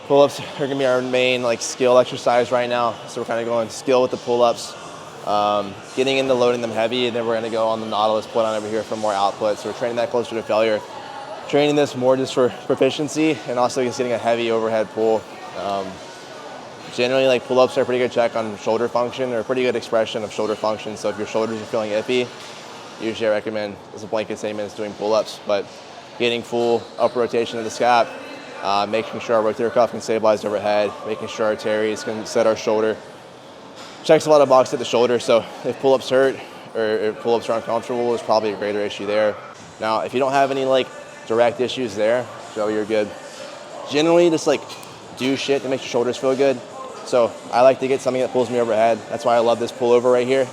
Pull-ups are gonna be our main like skill exercise right now. So we're kind of going skill with the pull-ups, getting into loading them heavy, and then we're gonna go on the Nautilus pull down over here for more output. So we're training that closer to failure. Training this more just for proficiency and also just getting a heavy overhead pull. Generally, like pull-ups are a pretty good check on shoulder function or a pretty good expression of shoulder function. So if your shoulders are feeling iffy, usually I recommend, as a blanket statement, is doing pull-ups, but getting full upper rotation of the scap, making sure our rotator cuff can stabilize overhead, making sure our teres can set our shoulder. Checks a lot of boxes at the shoulder, so if pull-ups hurt or if pull-ups are uncomfortable, there's probably a greater issue there. Now, if you don't have any like direct issues there, so you're good. Generally, just like do shit to make your shoulders feel good. So I like to get something that pulls me overhead. That's why I love this pullover right here.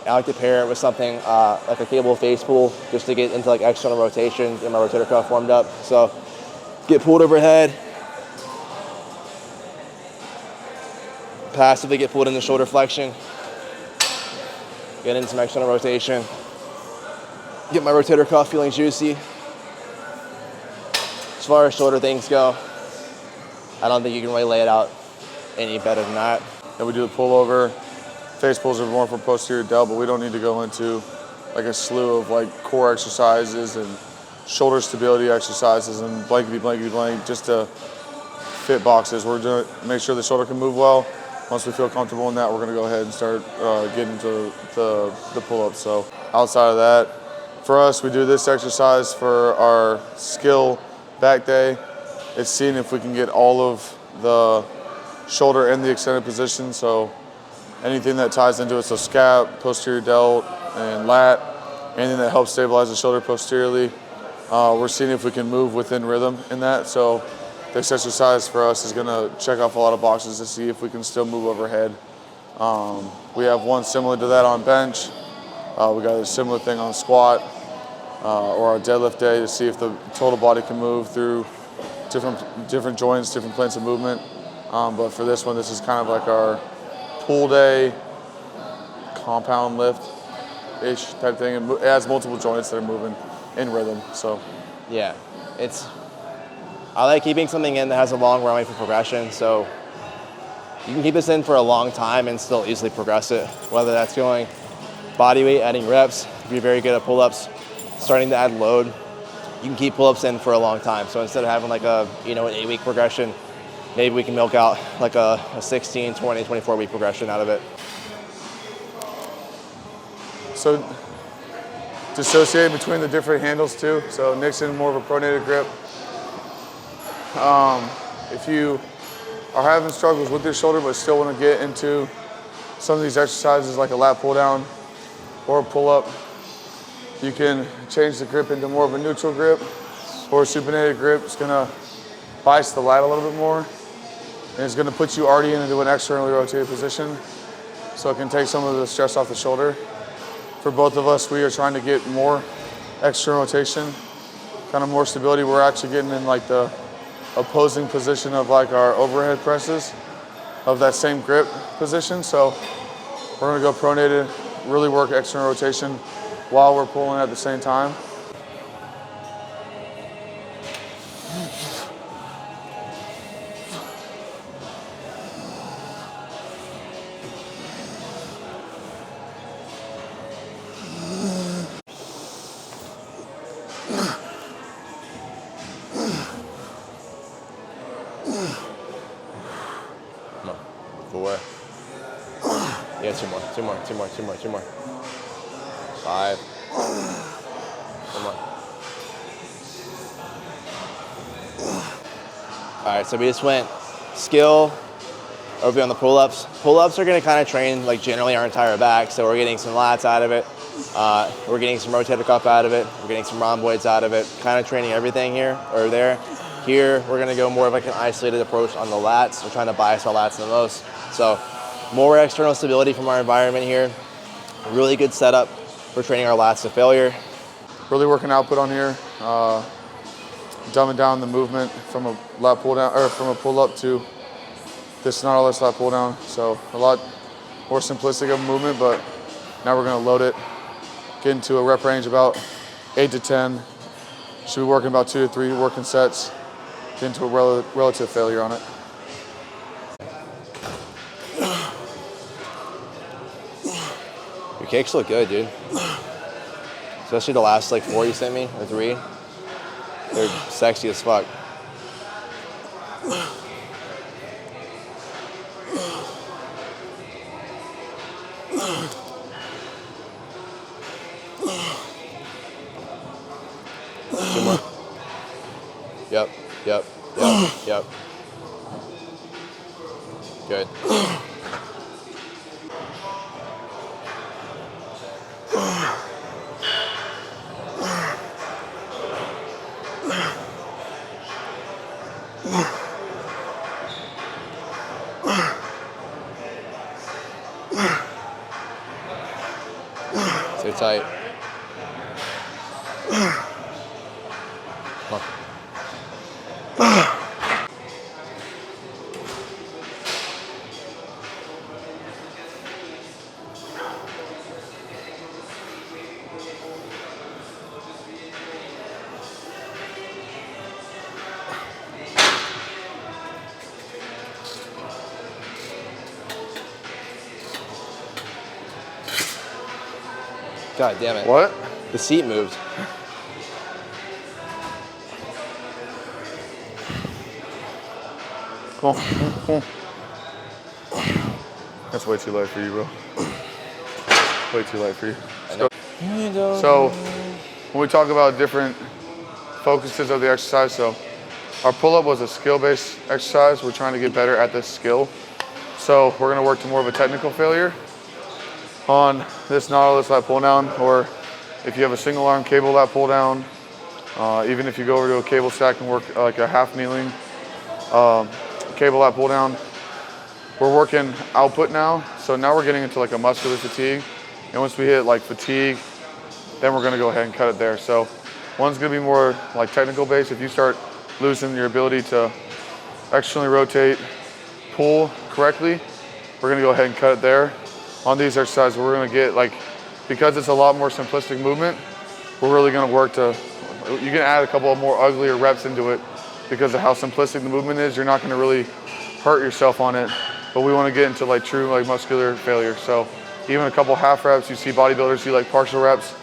I like to pair it with something like a cable face pull, just to get into like external rotation, get my rotator cuff warmed up. So get pulled overhead, passively get pulled into shoulder flexion, get into some external rotation, get my rotator cuff feeling juicy. As far as shoulder things go, I don't think you can really lay it out any better than that. Then we do the pullover. Face pulls are more for posterior delt, but we don't need to go into like a slew of like core exercises and shoulder stability exercises and blankety blank just to fit boxes. We're doing make sure the shoulder can move well. Once we feel comfortable in that, we're gonna go ahead and start getting to the pull-ups. So outside of that, for us, we do this exercise for our skill back day. It's seeing if we can get all of the shoulder in the extended position. So anything that ties into it, so scap, posterior delt, and lat, anything that helps stabilize the shoulder posteriorly. We're seeing if we can move within rhythm in that. So this exercise for us is gonna check off a lot of boxes to see if we can still move overhead. We have one similar to that on bench. We got a similar thing on squat or our deadlift day to see if the total body can move through different joints, different planes of movement. But for this one, this is kind of like our pull day, compound lift-ish type thing. It has multiple joints that are moving in rhythm, so. Yeah, I like keeping something in that has a long runway for progression, so you can keep this in for a long time and still easily progress it, whether that's going body weight, adding reps. If you're very good at pull-ups, starting to add load, you can keep pull-ups in for a long time. So instead of having like an 8-week progression, maybe we can milk out like a 16, 20, 24-week progression out of it. So dissociating between the different handles too. So Nixon, more of a pronated grip. If you are having struggles with your shoulder but still want to get into some of these exercises like a lat pull down or a pull up, you can change the grip into more of a neutral grip or a supinated grip. It's gonna bias the lat a little bit more, and it's gonna put you already into an externally rotated position, so it can take some of the stress off the shoulder. For both of us, we are trying to get more external rotation, kind of more stability. We're actually getting in like the opposing position of like our overhead presses of that same grip position. So we're gonna go pronated, really work external rotation while we're pulling at the same time. Come on, 4. Yeah, two more. 5. Come on. All right, so we just went skill over on the pull-ups. Pull-ups are gonna kind of train like generally our entire back, so we're getting some lats out of it. We're getting some rotator cuff out of it. We're getting some rhomboids out of it. Kind of training everything here or there. Here, we're gonna go more of like an isolated approach on the lats. We're trying to bias our lats the most. So more external stability from our environment here. Really good setup for training our lats to failure. Really working output on here. Dumbing down the movement from a lat pull down or from a pull up to this Nautilus lat pull down. So a lot more simplistic of a movement, but now we're gonna load it, get into a rep range about 8 to 10. Should be working about 2 to 3 working sets, get into a relative failure on it. kicks look good, dude. Especially the last like 4 you sent me, or 3. They're sexy as fuck. Two more. Yep, yep, yep, yep. Good. Stay tight. Come on. God damn it. What? The seat moved. Come on, come on. That's way too light for you, bro. Way too light for you. So, when we talk about different focuses of the exercise, so our pull-up was a skill-based exercise. We're trying to get better at this skill. So we're gonna work to more of a technical failure on this Nautilus lat pull down, or if you have a single arm cable lat pull down, even if you go over to a cable stack and work like a half kneeling cable lat pull down. We're working output now. So now we're getting into like a muscular fatigue. And once we hit like fatigue, then we're gonna go ahead and cut it there. So one's gonna be more like technical based. If you start losing your ability to externally rotate, pull correctly, we're gonna go ahead and cut it there. On these exercises, we're gonna get like, because it's a lot more simplistic movement, we're really gonna work to, you can add a couple of more uglier reps into it because of how simplistic the movement is. You're not gonna really hurt yourself on it, but we wanna get into like true like muscular failure. So even a couple half reps, you see bodybuilders do like partial reps.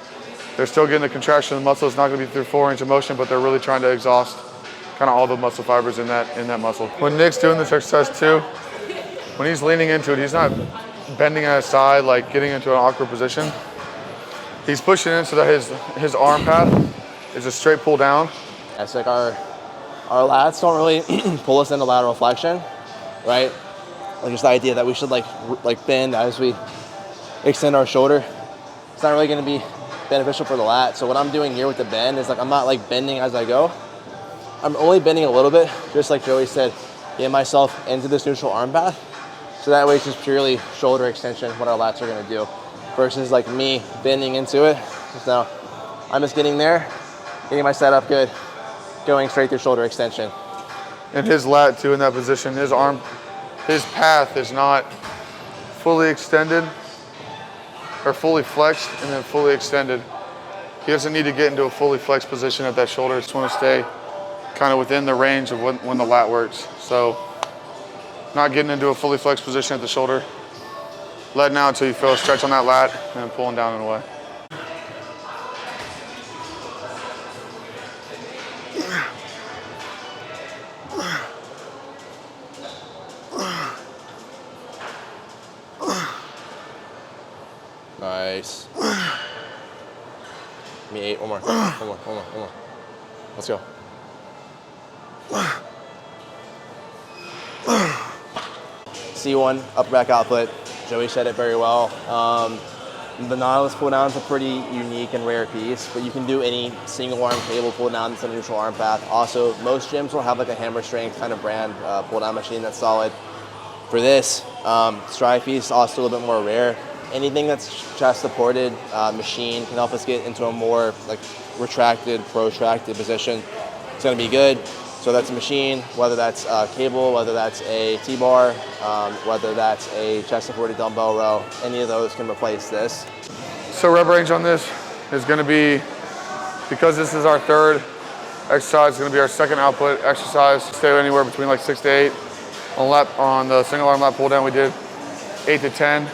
They're still getting the contraction of the muscle. It's not gonna be through full range of motion, but they're really trying to exhaust kind of all the muscle fibers in that muscle. When Nick's doing this exercise too, when he's leaning into it, he's not bending at his side, like getting into an awkward position. He's pushing in so that his arm path is a straight pull down. It's like our lats don't really pull us into lateral flexion, right? Like just the idea that we should like bend as we extend our shoulder. It's not really gonna be beneficial for the lat. So what I'm doing here with the bend is like, I'm not like bending as I go. I'm only bending a little bit, just like Joey said, get myself into this neutral arm path. So that way it's just purely shoulder extension, what our lats are gonna do, versus like me bending into it. So I'm just getting there, getting my setup good, going straight through shoulder extension. And his lat too in that position, his path is not fully extended or fully flexed and then fully extended. He doesn't need to get into a fully flexed position at that shoulder. Just want to stay kind of within the range of when the lat works. So not getting into a fully flexed position at the shoulder. Letting out until you feel a stretch on that lat and then pulling down and away. Nice. Give me 8, one more. Let's go. C1, upper back output. Joey said it very well. The Nautilus pull down is a pretty unique and rare piece, but you can do any single arm cable pull down that's a neutral arm path. Also, most gyms will have like a hammer strength kind of brand pull down machine that's solid. For this, Slye piece also a little bit more rare. Anything that's chest supported machine can help us get into a more like retracted, protracted position. It's gonna be good. So that's a machine, whether that's a cable, whether that's a T-bar, whether that's a chest supported dumbbell row, any of those can replace this. So rep range on this is gonna be, because this is our third exercise, it's gonna be our second output exercise. Stay anywhere between like 6 to 8. On the single arm lat pull down, we did 8 to 10.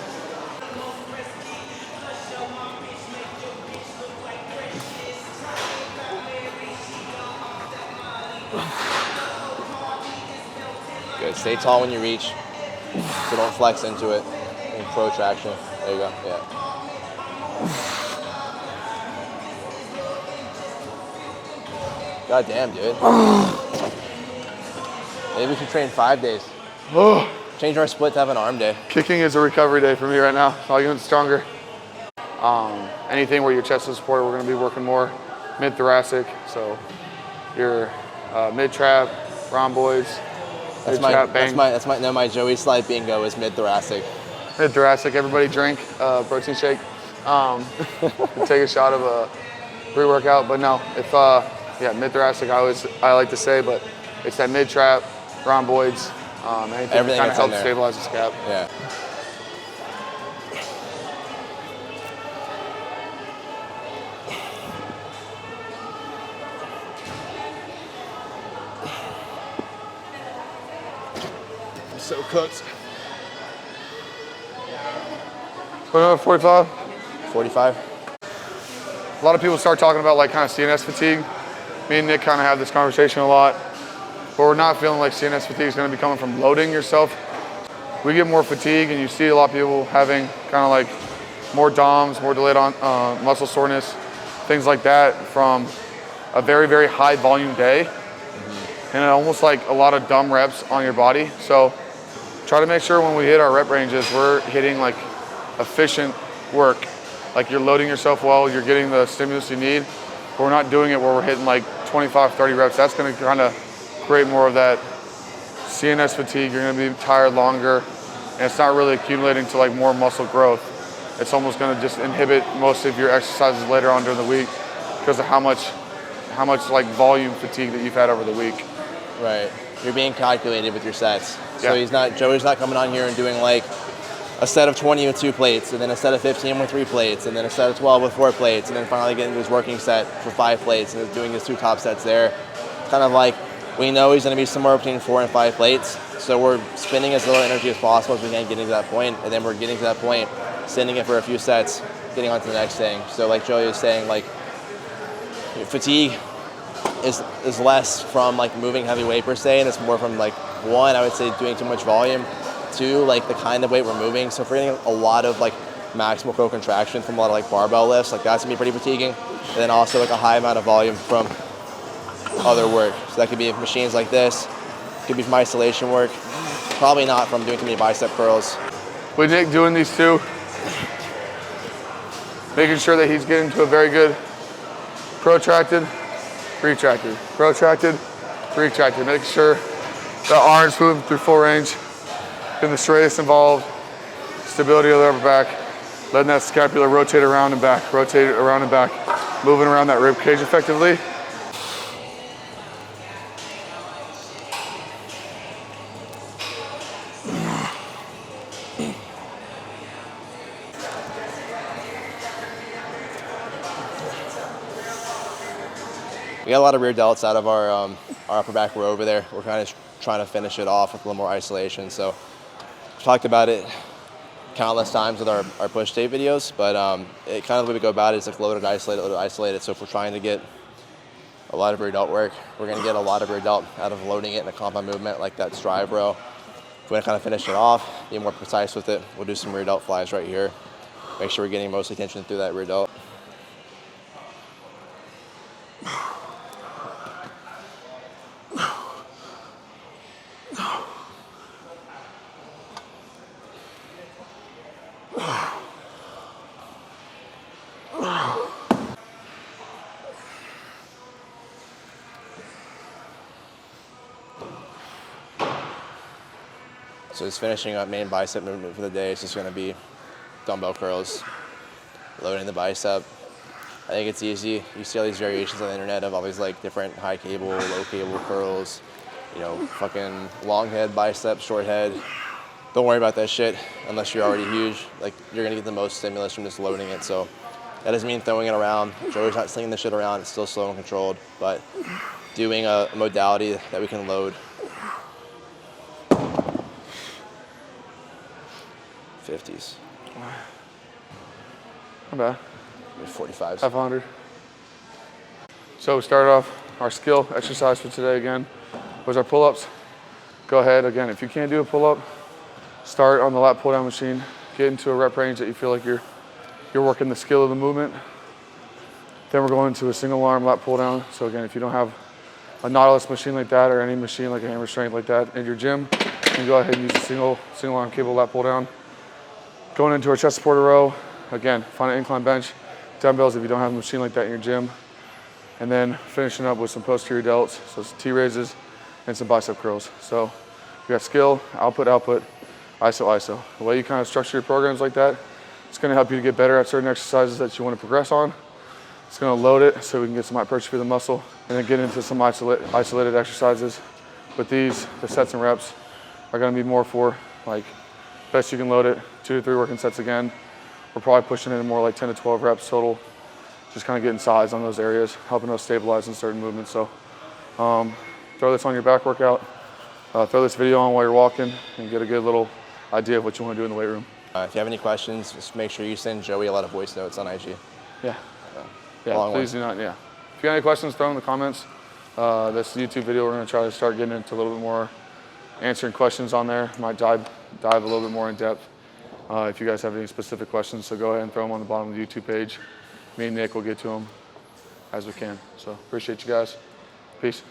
Good. Stay tall when you reach, so don't flex into it. And protraction. There you go. Yeah. God damn, dude. Maybe we should train 5 days. Change our split to have an arm day. Kicking is a recovery day for me right now. I'll get stronger. Anything where your chest is supported, we're going to be working more mid-thoracic. So your mid-trap, rhomboids, mid-trap, bang. My Joey Slye bingo is mid-thoracic. Mid-thoracic, everybody drink protein shake. Take a shot of a pre-workout. But no, if, mid-thoracic, I like to say, but it's that mid-trap, rhomboids, anything that kind of helps stabilize the scap. Yeah. I'm so cooked. 45? 45. A lot of people start talking about like kind of CNS fatigue. Me and Nick kind of have this conversation a lot, but we're not feeling like CNS fatigue is going to be coming from loading yourself. We get more fatigue, and you see a lot of people having kind of like more DOMs, more delayed on muscle soreness, things like that from a very, very high volume day, and almost like a lot of dumb reps on your body. So try to make sure when we hit our rep ranges, we're hitting like efficient work. Like you're loading yourself well, you're getting the stimulus you need, but we're not doing it where we're hitting like 25, 30 reps. That's going to kind of create more of that CNS fatigue. You're going to be tired longer, and it's not really accumulating to like more muscle growth. It's almost going to just inhibit most of your exercises later on during the week because of how much like volume fatigue that you've had over the week. Right. You're being calculated with your sets. So Joey's not coming on here and doing like a set of 20 with 2 plates, and then a set of 15 with 3 plates, and then a set of 12 with 4 plates, and then finally getting to his working set for 5 plates, and doing his 2 top sets there. Kind of like, we know he's going to be somewhere between 4 and 5 plates, so we're spending as little energy as possible as we can getting to that point, and then we're getting to that point, sending it for a few sets, getting on to the next thing. So like Joey was saying, like, fatigue is less from like moving heavy weight per se, and it's more from like, 1, I would say doing too much volume, 2, like the kind of weight we're moving. So if we're getting a lot of like maximal co-contraction from a lot of like barbell lifts, like that's gonna be pretty fatiguing. And then also like a high amount of volume from other work. So that could be machines like this, could be from isolation work, probably not from doing too many bicep curls. With Nick doing these 2, making sure that he's getting to a very good protracted, retracted, protracted, retracted, making sure the arms moving through full range, getting the straightest involved, stability of the upper back, letting that scapula rotate around and back, moving around that rib cage effectively. We got a lot of rear delts out of our upper back row over there. We're kind of trying to finish it off with a little more isolation. So we've talked about it countless times with our push tape videos, but it kind of the way we go about it is like loaded, isolated. So if we're trying to get a lot of rear delt work, we're going to get a lot of rear delt out of loading it in a compound movement like that strive row. If we want to kind of finish it off, be more precise with it, we'll do some rear delt flies right here. Make sure we're getting most attention through that rear delt. So just finishing up main bicep movement for the day. It's just going to be dumbbell curls, loading the bicep. I think it's easy. You see all these variations on the internet of all these like different high cable, low cable curls, you know, fucking long head bicep, short head. Don't worry about that shit unless you're already huge. Like, you're going to get the most stimulus from just loading it. So that doesn't mean throwing it around. Joey's not slinging the shit around. It's still slow and controlled, but doing a modality that we can load. 50s. Not bad. 45s. 500. So we started off our skill exercise for today again was our pull-ups. go ahead. Again, if you can't do a pull-up, start on the lat pull-down machine. Get into a rep range that you feel like you're working the skill of the movement. Then we're going to a single arm lat pull-down. So again, if you don't have a Nautilus machine like that or any machine like a hammer strength like that in your gym, you can go ahead and use a single arm cable lat pull-down. Going into our chest supported row, again, find an incline bench, dumbbells if you don't have a machine like that in your gym. And then finishing up with some posterior delts, so some T-raises and some bicep curls. So you got skill, output, ISO, ISO. The way you kind of structure your programs like that, it's gonna help you to get better at certain exercises that you wanna progress on. It's gonna load it so we can get some hypertrophy of the muscle and then get into some isolated exercises. With these, the sets and reps are gonna be more for like best you can load it, 2 to 3 working sets again. We're probably pushing in more like 10 to 12 reps total. Just kind of getting size on those areas, helping us stabilize in certain movements. So throw this on your back workout, throw this video on while you're walking and get a good little idea of what you want to do in the weight room. If you have any questions, just make sure you send Joey a lot of voice notes on IG. Yeah, please do not, If you got any questions, throw them in the comments. This YouTube video, we're gonna try to start getting into a little bit more answering questions on there. Might dive a little bit more in depth if you guys have any specific questions. So go ahead and throw them on the bottom of the YouTube page. Me and Nick will get to them as we can. So appreciate you guys. Peace.